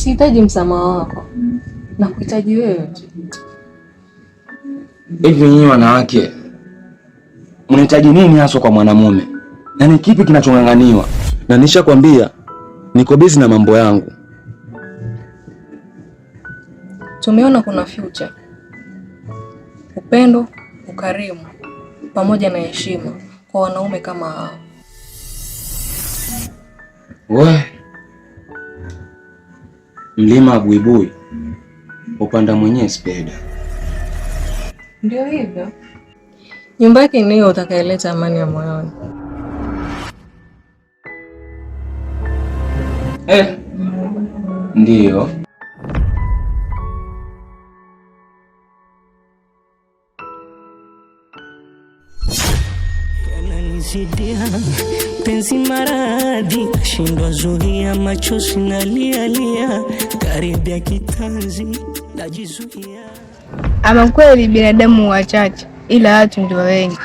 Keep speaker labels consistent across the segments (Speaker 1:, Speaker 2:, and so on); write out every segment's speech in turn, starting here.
Speaker 1: Sihitaji msamaha wako. Nakuhitaji wewe.
Speaker 2: Hivi nyinyi wanawake mnahitaji nini hasa kwa mwanamume? Na ni kipi kinachong'ang'aniwa? Na nishakwambia niko busy na mambo yangu.
Speaker 1: Tumeona kuna future. Upendo, ukarimu, pamoja na heshima kwa wanaume kama hao.
Speaker 2: We, mlima Buibui upanda mwenyewe speda.
Speaker 1: Ndio hivyo. Nyumba yake ndiyo utakayeleta amani ya moyoni.
Speaker 2: Ndiyo.
Speaker 3: Yananizidia penzi maradhi, shindwa zuia machozi nalia, karibia kitanzi najizuia.
Speaker 4: Ama kweli binadamu wachache ila watu ndio wengi.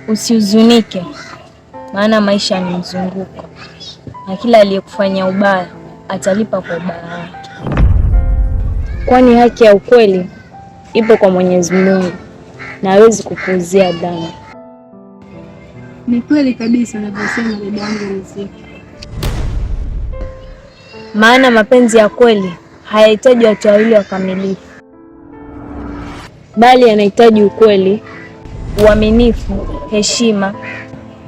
Speaker 5: Usihuzunike, maana maisha ni mzunguko, na kila aliyekufanya ubaya atalipa kwa ubaya wake. Kwani haki ya ukweli ipo kwa Mwenyezi Mungu na hawezi kukuuzia damu.
Speaker 4: Ni kweli kabisa unavyosema dada yangu Riziki.
Speaker 5: Maana mapenzi ya kweli hayahitaji watu wawili wakamilifu, bali yanahitaji ukweli, uaminifu, heshima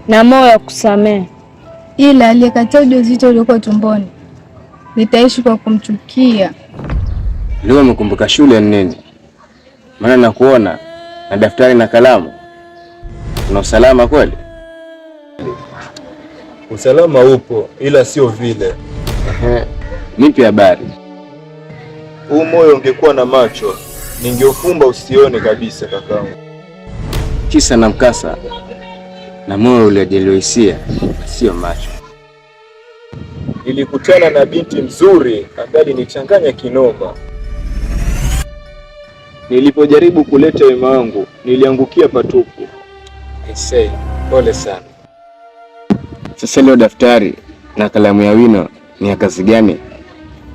Speaker 5: na moyo wa kusamehe.
Speaker 4: Ila aliyekataa ujauzito uliokuwa tumboni nitaishi kwa kumchukia.
Speaker 2: Leo umekumbuka shule nini? Maana nakuona na daftari na kalamu. Una usalama kweli?
Speaker 6: Usalama upo ila sio vile.
Speaker 2: Nipi habari?
Speaker 6: Huu moyo ungekuwa na macho ningeufumba usione kabisa kakangu.
Speaker 2: Kisa na mkasa na moyo uliojaliwa hisia sio macho.
Speaker 6: Nilikutana na binti mzuri ambaye alinichanganya kinoma. Nilipojaribu kuleta wema wangu niliangukia patupu.
Speaker 2: Isei, pole sana. Sasa leo daftari na kalamu ya wino ni ya kazi gani?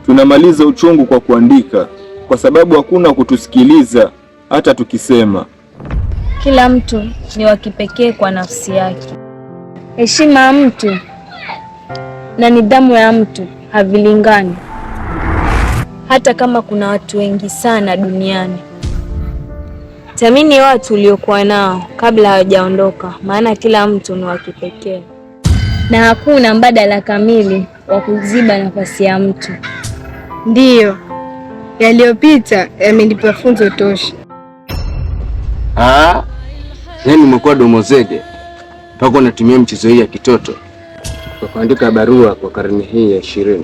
Speaker 6: Tunamaliza uchungu kwa kuandika kwa sababu hakuna kutusikiliza hata tukisema.
Speaker 5: Kila mtu ni wa kipekee kwa nafsi yake. Heshima ya mtu na nidhamu ya mtu havilingani, hata kama kuna watu wengi sana duniani. Thamini watu uliokuwa nao kabla hawajaondoka, maana kila mtu ni wa kipekee na hakuna mbadala kamili wa kuziba nafasi ya mtu.
Speaker 4: Ndiyo, yaliyopita yamenipa funzo tosha.
Speaker 2: Yaani umekuwa domozege mpaka unatumia mchezo hii ya kitoto kwa kuandika barua kwa karne hii ya 20.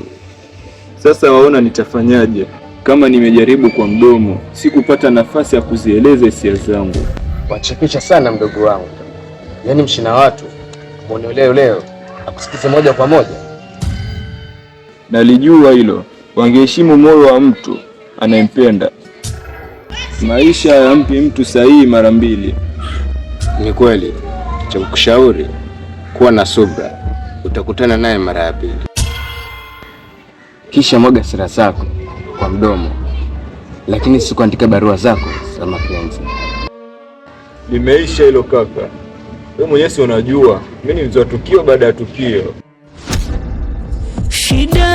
Speaker 6: Sasa waona nitafanyaje? Kama nimejaribu kwa mdomo, sikupata nafasi ya kuzieleza hisia zangu.
Speaker 2: Wachekesha sana mdogo wangu. Yaani mshina watu muone leo akusikize moja kwa moja.
Speaker 6: Nalijua hilo. Wangeheshimu moyo wa mtu anayempenda. Maisha hayampi mtu sahihi mara mbili.
Speaker 2: Ni kweli. Cha kukushauri kuwa na subra, utakutana naye mara ya pili. Kisha mwaga sira zako kwa mdomo, lakini si kuandika barua zako za mapenzi.
Speaker 6: Limeisha hilo kaka. Wewe mwenyewe si unajua mimi ni mzee wa tukio baada ya tukio.
Speaker 3: Shida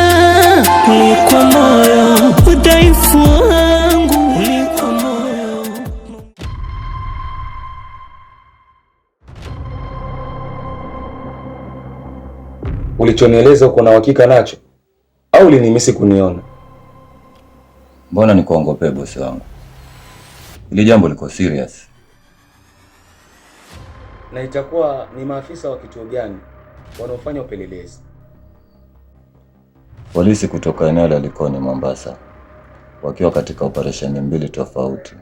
Speaker 3: ulikuwa moyo, udhaifu wangu ulikuwa moyo.
Speaker 2: Ulichonieleza uko na uhakika nacho au ulinimisi kuniona?
Speaker 7: Mbona nikuongopee bosi wangu? Ile jambo liko serious.
Speaker 2: Na itakuwa ni maafisa wa kituo gani wanaofanya upelelezi?
Speaker 7: Polisi kutoka eneo la Likoni Mombasa, wakiwa katika operesheni 2 tofauti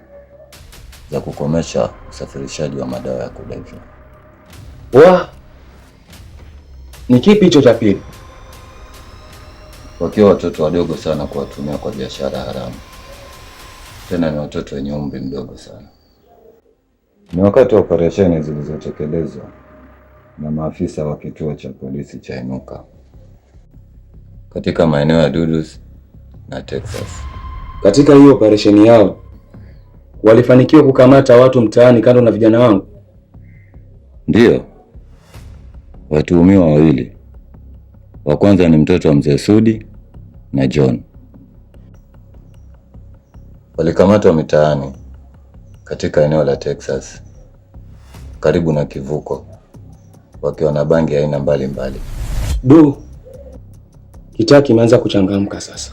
Speaker 7: za kukomesha usafirishaji wa madawa ya kulevya.
Speaker 2: Ni kipi hicho cha pili?
Speaker 7: Wakiwa watoto wadogo sana kuwatumia kwa biashara haramu. Tena ni watoto wenye umri mdogo sana. Ni wakati wa operesheni zilizotekelezwa na maafisa wa kituo cha polisi cha Inuka. katika maeneo ya Dudus na Texas.
Speaker 2: Katika hiyo operesheni yao walifanikiwa kukamata watu mtaani kando na vijana wangu?
Speaker 7: Ndiyo, watuhumiwa wawili. Wa kwanza ni mtoto wa mzee Sudi na John. Walikamatwa mitaani katika eneo la Texas karibu na kivuko wakiwa na bangi aina mbalimbali.
Speaker 2: Kitaa kimeanza kuchangamka sasa.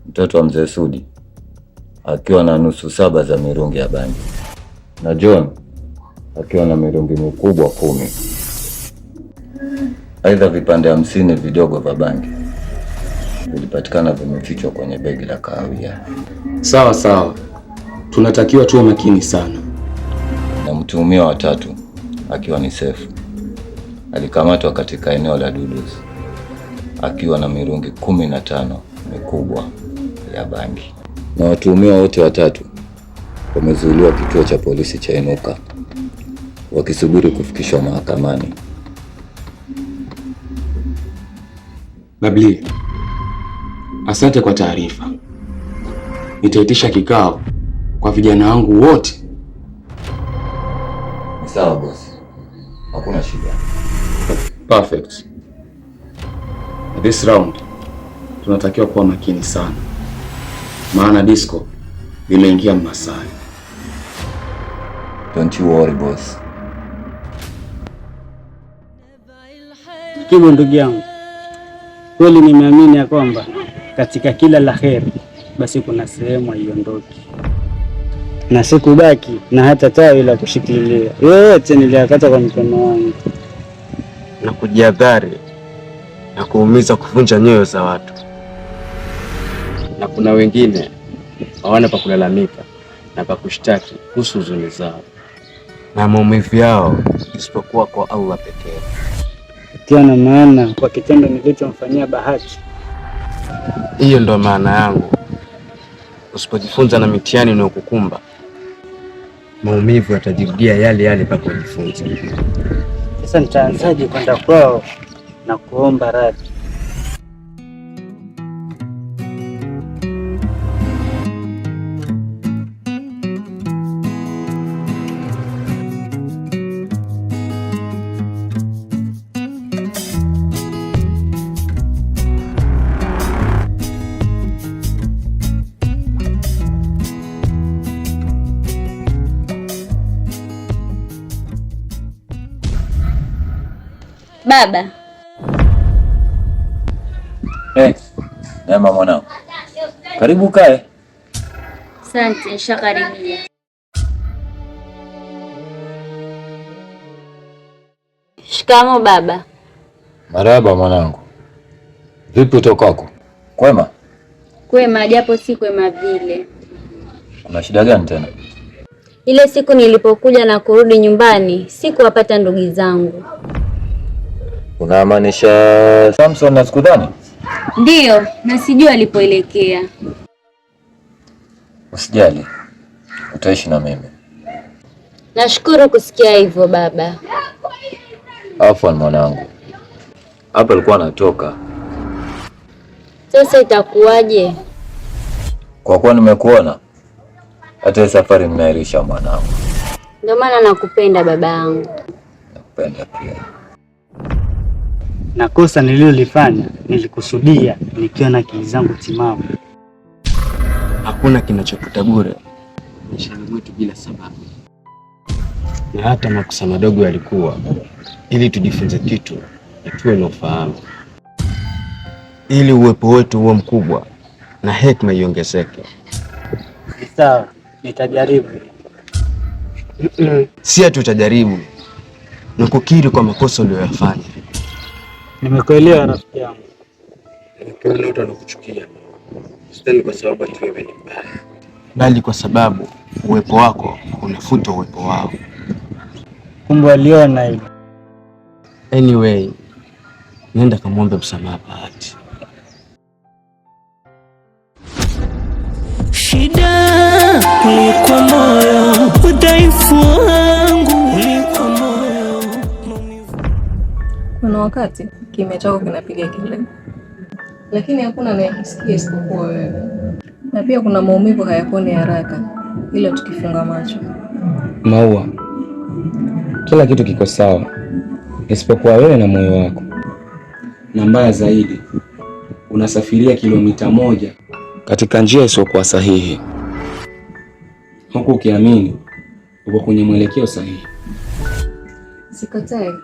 Speaker 7: Mtoto wa mzee Sudi akiwa na nusu 7 za mirungi ya bangi na John akiwa na mirungi mikubwa 10. Aidha, vipande 50 vidogo vya bangi vilipatikana vimefichwa kwenye begi la kahawia.
Speaker 2: Sawa, tunatakiwa tuwe makini sana.
Speaker 7: Na mtuhumiwa wa tatu akiwa ni Sefu alikamatwa katika eneo la Dudus akiwa na mirungi 15 mikubwa ya bangi. Na watuhumiwa wote watatu wamezuiliwa kituo cha polisi cha Inuka wakisubiri kufikishwa mahakamani.
Speaker 2: Babli, asante kwa taarifa. Nitaitisha kikao kwa vijana wangu wote.
Speaker 7: Ni sawa boss, hakuna shida.
Speaker 2: Perfect. This round tunatakiwa kuwa makini sana, maana disco limeingia Masai.
Speaker 7: Don't you worry boss.
Speaker 8: Kibu ndugu yangu, kweli nimeamini ya kwamba katika kila laheri basi kuna sehemu haiondoki, na sikubaki na hata tawi la kushikilia. Yote niliyakata kwa mikono wangu
Speaker 9: na kujihadhari na kuumiza, kuvunja nyoyo za watu. Na kuna wengine hawana pa kulalamika na pa kushtaki kuhusu huzuni zao na maumivu yao isipokuwa kwa Allah pekee.
Speaker 8: Ikiwa na maana kwa kitendo nilichomfanyia Bahati.
Speaker 9: Hiyo ndo maana yangu. Usipojifunza na mitihani inayokukumba, maumivu yatajirudia yale yale pa kujifunza.
Speaker 8: Sasa nitaanzaje kwenda kwao na kuomba radhi?
Speaker 5: Baba.
Speaker 7: Neema mwanangu. Karibu kae.
Speaker 5: Asante, nishakaribia. Shikamo baba.
Speaker 7: Marahaba mwanangu. Vipi utokako? Kwema?
Speaker 5: Kwema, japo si kwema vile.
Speaker 7: Kuna shida gani tena?
Speaker 5: Ile siku nilipokuja na kurudi nyumbani, sikuwapata ndugu zangu.
Speaker 7: Unamaanisha Samson na Skudani?
Speaker 5: Ndiyo, na sijui alipoelekea.
Speaker 7: Usijali, utaishi na mimi.
Speaker 5: Nashukuru kusikia hivyo baba.
Speaker 7: Afwan mwanangu. Hapa alikuwa anatoka.
Speaker 5: Sasa itakuwaje?
Speaker 7: Kwa kuwa nimekuona, hata safari ninairisha mwanangu.
Speaker 5: Ndio maana nakupenda baba yangu.
Speaker 7: Nakupenda pia.
Speaker 8: Na kosa nililolifanya nilikusudia nikiwa na akili zangu timamu.
Speaker 9: Hakuna kinachokuta bure maishani mwetu bila sababu, na hata makosa madogo yalikuwa ili tujifunze kitu na tuwe na ufahamu, ili uwepo wetu huo mkubwa na hekima iongezeke.
Speaker 8: Sawa, nitajaribu.
Speaker 9: Si ati utajaribu, na kukiri kwa makosa uliyoyafanya.
Speaker 8: Nimekuelewa rafiki yangu.
Speaker 9: Nikiona watu wanakuchukia, sitani kwa sababu ati wewe ni mbaya, bali kwa sababu uwepo wako unafuta uwepo wao.
Speaker 8: Kumbe waliona hilo.
Speaker 9: Anyway, nenda kamwombe msamaha Bahati.
Speaker 3: Shida ulikuwa moyo, udhaifu wangu ulikuwa moyo.
Speaker 1: Kuna wakati kimya chako kinapiga kelele. lakini hakuna anayesikia isipokuwa wewe. Na pia kuna maumivu hayaponi haraka, ila tukifunga macho.
Speaker 2: Maua, kila kitu kiko sawa isipokuwa wewe na moyo wako. Na mbaya zaidi, unasafiria kilomita 1 katika njia isiyokuwa sahihi, huku ukiamini uko kwenye mwelekeo sahihi.
Speaker 1: Sikatai,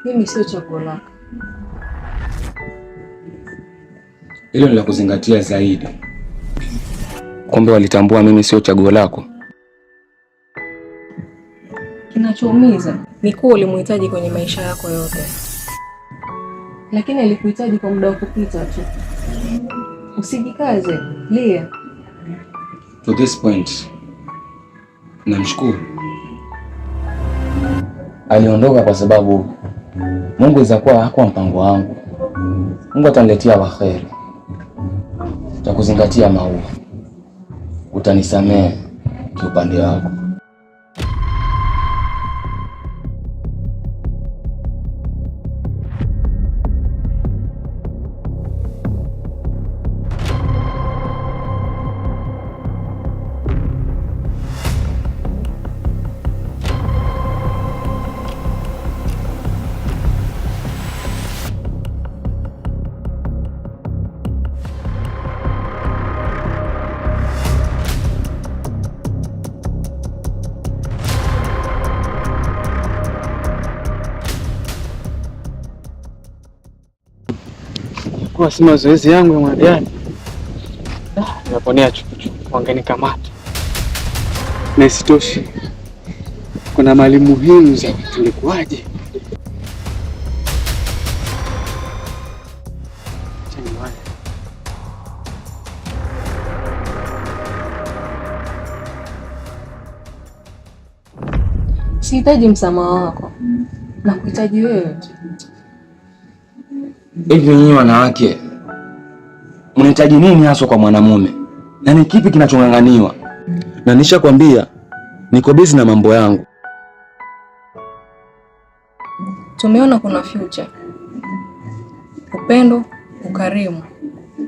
Speaker 1: mimi sio chaguo lako.
Speaker 2: Hilo ni la kuzingatia zaidi. Kumbe walitambua mimi sio chaguo lako.
Speaker 1: Kinachoumiza ni kuwa ulimhitaji kwenye maisha yako yote, lakini alikuhitaji kwa muda wa kupita tu. Usijikaze, lia.
Speaker 2: To this point, namshukuru. Aliondoka kwa sababu Mungu izakuwa hakuwa mpango wangu. Mungu ataniletea waheri. Utakuzingatia Maua. Utanisamehe kiupande wako.
Speaker 8: Kwa si mazoezi yangu ya mwanadiani. Naponea chukuchuku wangenikamata. Na isitoshe kuna mali muhimu za tulikuwaje.
Speaker 1: Sihitaji msamaha wako, na kuhitaji wewe.
Speaker 2: Hivi nyinyi wanawake mnahitaji nini haswa kwa mwanamume? Na ni kipi kinachong'ang'aniwa? Na nishakwambia niko busy na mambo yangu.
Speaker 1: Tumeona kuna future, upendo, ukarimu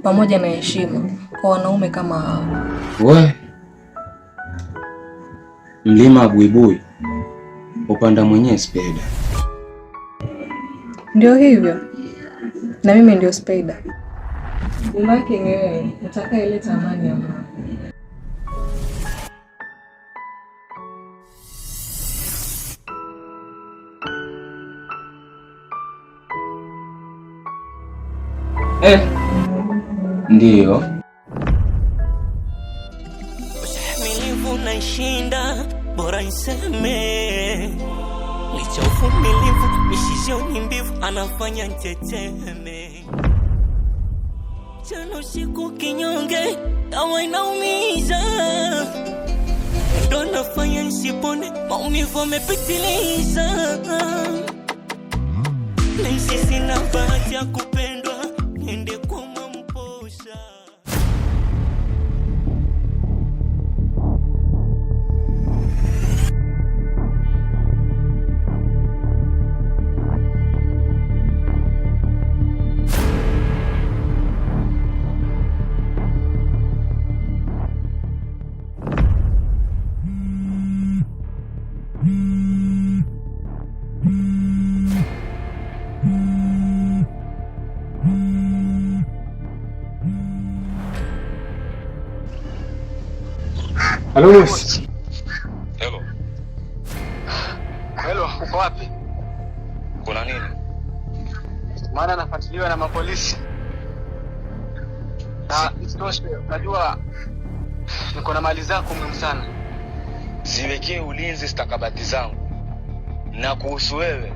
Speaker 1: pamoja na heshima kwa wanaume kama hao.
Speaker 2: We mlima wa buibui upanda mwenyewe Spider.
Speaker 1: Ndio hivyo, na mimi ndio Spider. Mbaki ni wewe utakayeleta amani ya moyo.
Speaker 2: Ndiyo.
Speaker 3: Ustahimilivu naishinda, bora niseme. Licha uvumilivu, misizoni mbivu, anafanya nteteme. Jana usiku kinyonge, kama inaumiza. Ndo nafanya nisipone, maumivu yamepitiliza. Nahisi sina bahati ya kupendwa, niende kwa mamposa.
Speaker 8: Halo boss.
Speaker 2: Hello.
Speaker 8: Hello, uko wapi?
Speaker 2: Kuna nini?
Speaker 8: Maana nafuatiliwa na mapolisi. Na isitoshe, najua niko na mali zako muhimu sana.
Speaker 2: Ziwekee ulinzi stakabadhi zangu. Na kuhusu wewe,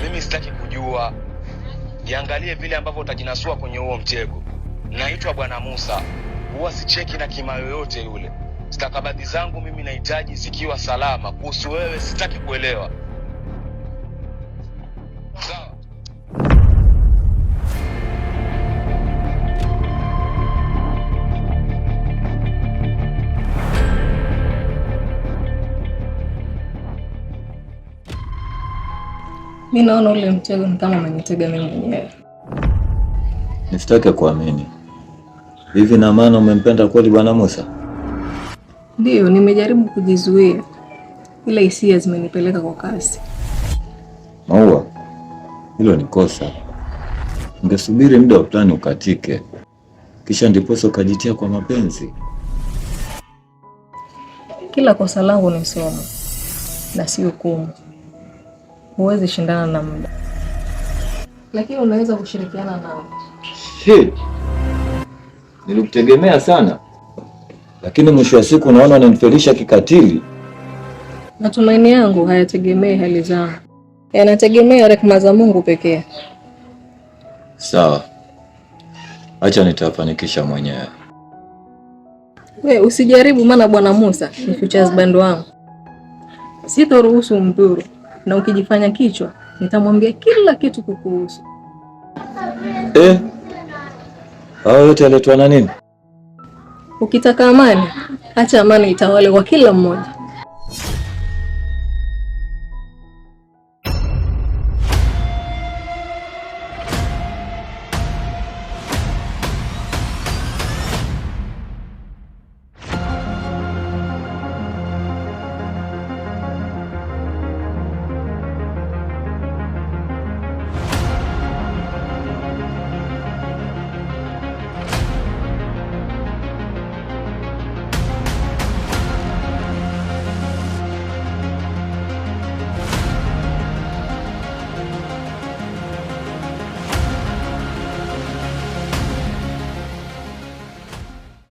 Speaker 2: mimi sitaki kujua. Jiangalie vile ambavyo utajinasua kwenye huo mtego. Naitwa Bwana Musa. Huwa sicheki na kima yoyote yule. Stakabadhi zangu mimi nahitaji zikiwa salama. Kuhusu wewe sitaki kuelewa. Sawa?
Speaker 1: Mimi naona ule mtego ni kama umenitega mimi mwenyewe.
Speaker 7: Nisitake kuamini. Hivi na maana umempenda kweli Bwana Musa?
Speaker 1: Ndiyo, nimejaribu kujizuia, ila hisia zimenipeleka kwa kasi.
Speaker 7: Maua, hilo ni kosa. Ungesubiri muda wa plani ukatike, kisha ndiposo ukajitia kwa mapenzi.
Speaker 1: Kila kosa langu ni somo na si hukumu. Huwezi shindana na muda, lakini unaweza kushirikiana nao.
Speaker 7: Shit. Nilikutegemea sana, lakini mwisho wa siku unaona unanifelisha kikatili.
Speaker 1: Matumaini yangu hayategemei hali zangu, yanategemea rehema za Mungu pekee.
Speaker 7: Sawa, acha nitafanikisha mwenyewe.
Speaker 1: We usijaribu, maana Bwana Musa ni future husband wangu. Sitaruhusu mdhuru, na ukijifanya kichwa nitamwambia kila kitu kukuhusu.
Speaker 7: Hao yote yaletwa na nini?
Speaker 1: Ukitaka amani, acha amani itawale kwa kila mmoja.